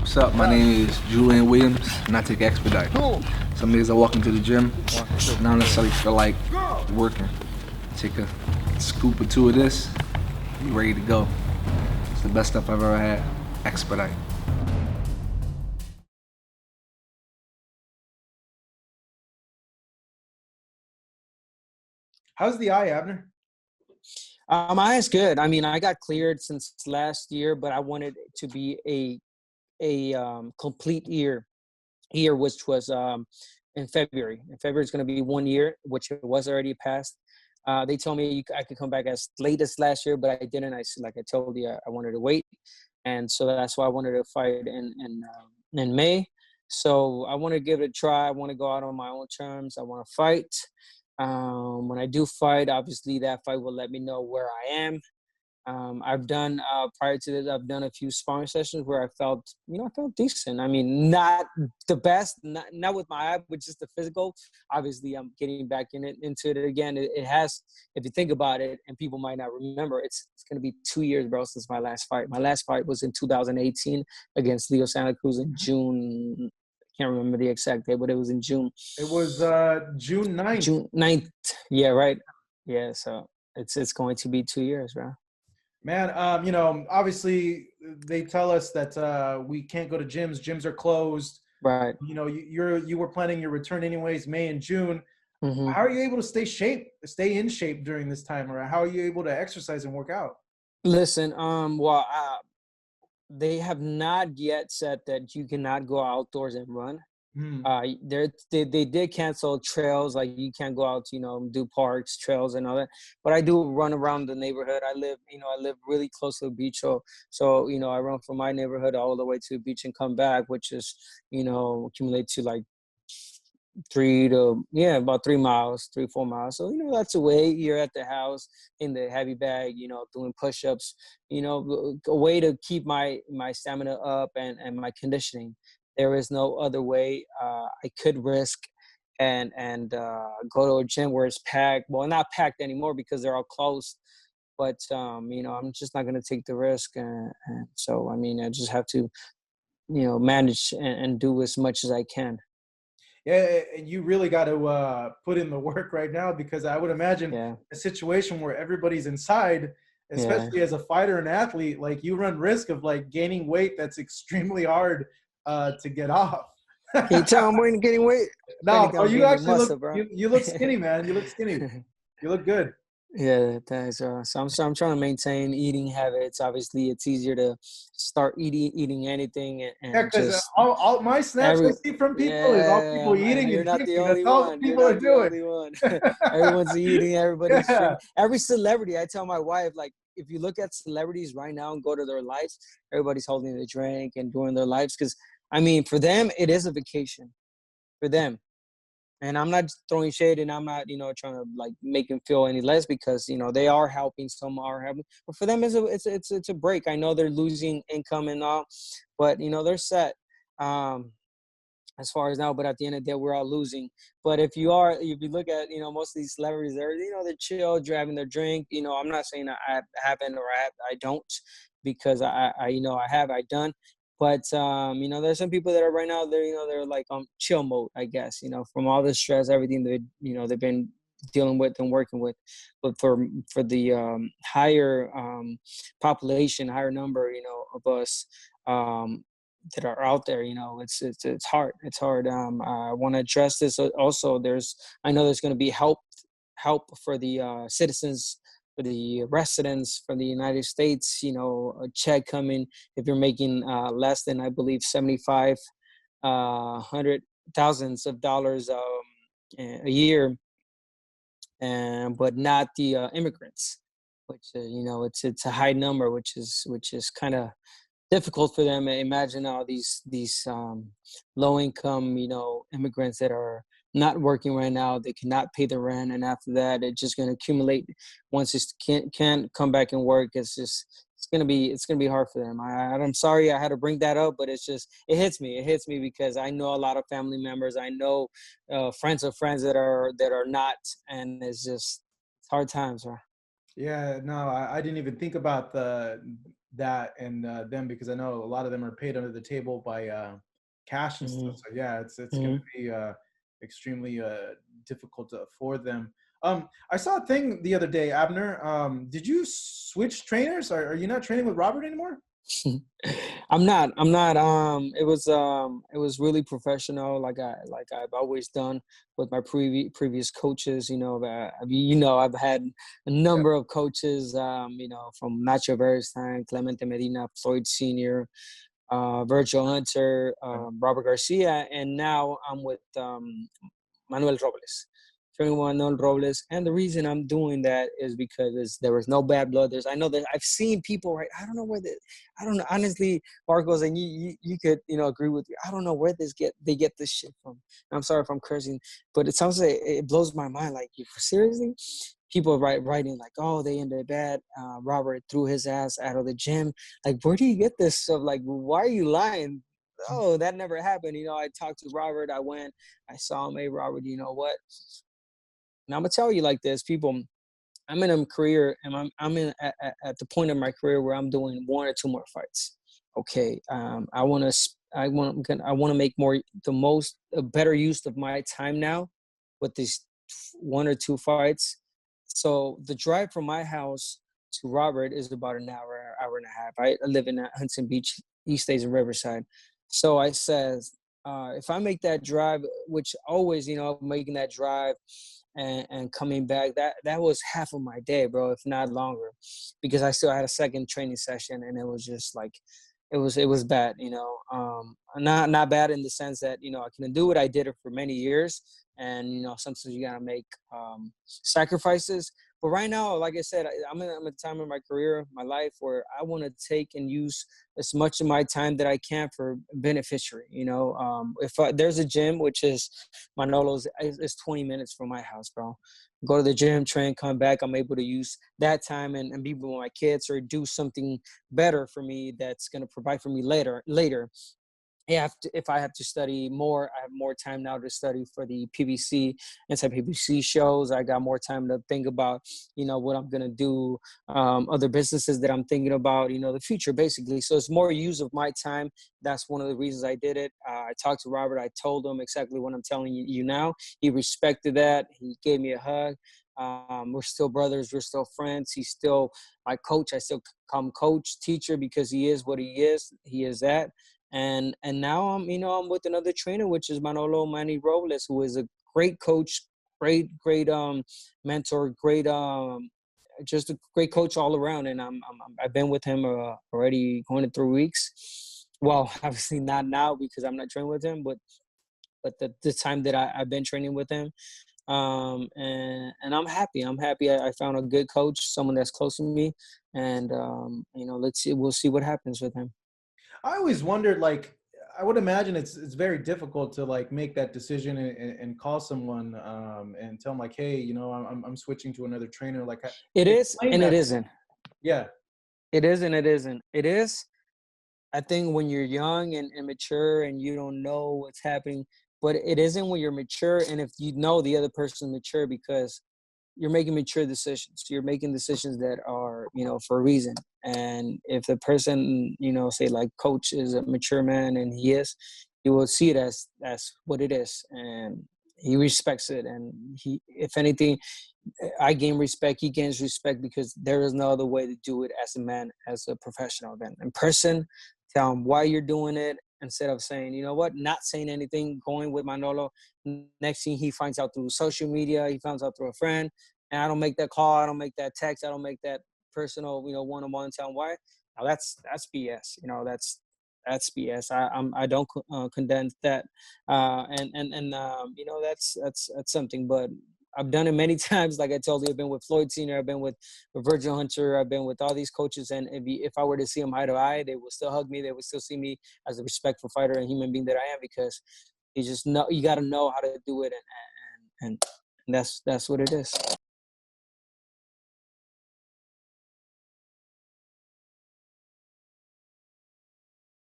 What's up? My name is Julian Williams, and I take Expedite. Some days I walk into the gym, not necessarily feel like working. Take a scoop or two of this, be ready to go. It's the best stuff I've ever had. Expedite. How's the eye, Abner? My eye's good. I mean, I got cleared since last year, but I wanted it to be a complete year, which was in February. In February is going to be 1 year, which it was already passed. They told me I could come back as late as last year, but I didn't. Like I told you, I wanted to wait, and so that's why I wanted to fight in May. So I want to give it a try. I want to go out on my own terms. I want to fight. When I do fight, obviously that fight will let me know where I am. I've done prior to this, I've done a few sparring sessions where I felt decent. I mean, not the best, not with my eye, but just the physical. Obviously, I'm getting back into it again. It has, if you think about it, and people might not remember, it's going to be 2 years, bro, since my last fight. My last fight was in 2018 against Leo Santa Cruz in June. Can't remember the exact date, but it was in June. It was June 9th. June 9th. Yeah, right. Yeah, so it's going to be 2 years, bro. Man, obviously they tell us that we can't go to gyms. Gyms are closed. Right. You know, you were planning your return anyways, May and June. Mm-hmm. How are you able to stay in shape during this time, or how are you able to exercise and work out? Listen, they have not yet said that you cannot go outdoors and run. They did cancel trails, like you can't go out, do parks, trails, and all that. But I do run around the neighborhood. I live really close to the beach, so I run from my neighborhood all the way to the beach and come back, which is accumulate to like about 3 miles, 4 miles. So that's a way. You're at the house in the heavy bag, doing push-ups. A way to keep my stamina up and my conditioning. There is no other way. I could risk and go to a gym where it's packed. Well, not packed anymore because they're all closed. But I'm just not going to take the risk. And so, I mean, I just have to, manage and do as much as I can. Yeah, and you really got to put in the work right now, because I would imagine a situation where everybody's inside, especially as a fighter and athlete, like you run risk of like gaining weight that's extremely hard to get off. Can you tell I'm getting weight? No, bro, you actually you look skinny, man. You look skinny. You look good. Yeah, thanks. So I'm trying to maintain eating habits. Obviously, it's easier to start eating anything and because all my snaps I see from people is all people eating you're and not drinking. the only That's all one. people are doing. Everyone's eating. Everybody's drinking. Every celebrity. I tell my wife, like, if you look at celebrities right now and go to their lives, everybody's holding a drink and doing their lives, because I mean, for them, it is a vacation. For them. And I'm not throwing shade, and I'm not, trying to like make them feel any less, because they are helping. Some are helping, but for them, it's a break. I know they're losing income and all, but they're set as far as now. But at the end of the day, we're all losing. But if you look at most of these celebrities, they're chill, driving their drink. I'm not saying I haven't or I don't, because I have done. But there's some people that are right now, they're like chill mode, I guess, from all the stress, everything they've been dealing with and working with. But for the higher population, higher number, of us that are out there, it's hard. It's hard. I want to address this also. I know there's going to be help for the citizens, for the residents from the United States, a check coming if you're making less than, I believe, 7,500,000 of dollars a year, but not the immigrants, which it's a high number, which is kind of difficult for them. Imagine all these low income immigrants that are not working right now. They cannot pay the rent, and after that, it's just going to accumulate. Once it can't come back and work, it's gonna be hard for them. I'm sorry I had to bring that up, but it hits me because I know a lot of family members. I know friends of friends that are not, and it's hard times, right? Yeah, no, I didn't even think about that and them, because I know a lot of them are paid under the table by cash and stuff. So yeah, it's going to be extremely difficult for them. I saw a thing the other day, Abner. Did you switch trainers? Are you not training with Robert anymore? I'm not. It was really professional, like I've always done with my previous coaches. I've had a number of coaches. From Nacho Beristain, Clemente Medina, Floyd Senior, Virgil Hunter, Robert Garcia, and now I'm with Manuel Robles. Manuel Robles, and the reason I'm doing that is because there was no bad blood. I know that I've seen people, right? I don't know I don't know, honestly, Marcos, and you could agree with me. I don't know where they get this shit from. And I'm sorry if I'm cursing, but it sounds like it blows my mind. Like, seriously, people writing like, oh, they ended bad. Robert threw his ass out of the gym. Like, where do you get this stuff? Like, why are you lying? Oh, that never happened. I talked to Robert. I went, I saw him. Hey, Robert, you know what? And I'm gonna tell you like this, people. I'm in a career, and I'm at the point of my career where I'm doing 1 or 2 more fights. Okay, I want to make a better use of my time now with these 1 or 2 fights. So the drive from my house to Robert is about an hour and a half. I live in Hudson Beach, East States and Riverside. So I says, if I make that drive, which always, making that drive and coming back, that was half of my day, bro, if not longer, because I still had a second training session, and it was just like, it was bad, not bad in the sense that, I couldn't do it. I did it for many years, and, sometimes you gotta make sacrifices. But right now, like I said, I'm in a time in my career, my life, where I want to take and use as much of my time that I can for beneficiary. If there's a gym, which is Manolo's, is 20 minutes from my house, bro. Go to the gym, train, come back. I'm able to use that time and be with my kids, or do something better for me that's going to provide for me later. If I have to study more, I have more time now to study for the PVC, anti-PVC shows. I got more time to think about, what I'm going to do, other businesses that I'm thinking about, the future, basically. So it's more use of my time. That's one of the reasons I did it. I talked to Robert. I told him exactly what I'm telling you now. He respected that. He gave me a hug. We're still brothers. We're still friends. He's still my coach. I still call him coach, teacher, because he is what he is. He is that. And now I'm with another trainer, which is Manny Robles, who is a great coach, great mentor, just a great coach all around. And I've been with him already going to 3 weeks. Well, obviously not now because I'm not training with him, but the time that I've been training with him. And I'm happy. I found a good coach, someone that's close to me, and we'll see what happens with him. I always wondered, like, I would imagine it's very difficult to like make that decision and call someone and tell them like, hey, I'm switching to another trainer. Like, it is and it isn't. Yeah, it is and it isn't. It is. I think when you're young and immature and you don't know what's happening, but it isn't when you're mature, and if you know the other person's mature, because you're making mature decisions. You're making decisions that are, for a reason. And if the person, say like coach is a mature man, and he is, you will see it as what it is. And he respects it. And if anything, I gain respect, he gains respect, because there is no other way to do it as a man, as a professional. Then in person, tell him why you're doing it, instead of saying, you know what, not saying anything, going with Manolo. Next thing he finds out through social media, he finds out through a friend, and I don't make that call, I don't make that text, I don't make that personal, one-on-one, tell him why. Now that's BS. That's BS. I don't condemn that, that's something. But I've done it many times. Like I told you, I've been with Floyd Senior, I've been with Virgil Hunter, I've been with all these coaches, and if I were to see them eye to eye, they would still hug me. They would still see me as a respectful fighter and human being that I am, because you got to know how to do it, and that's what it is.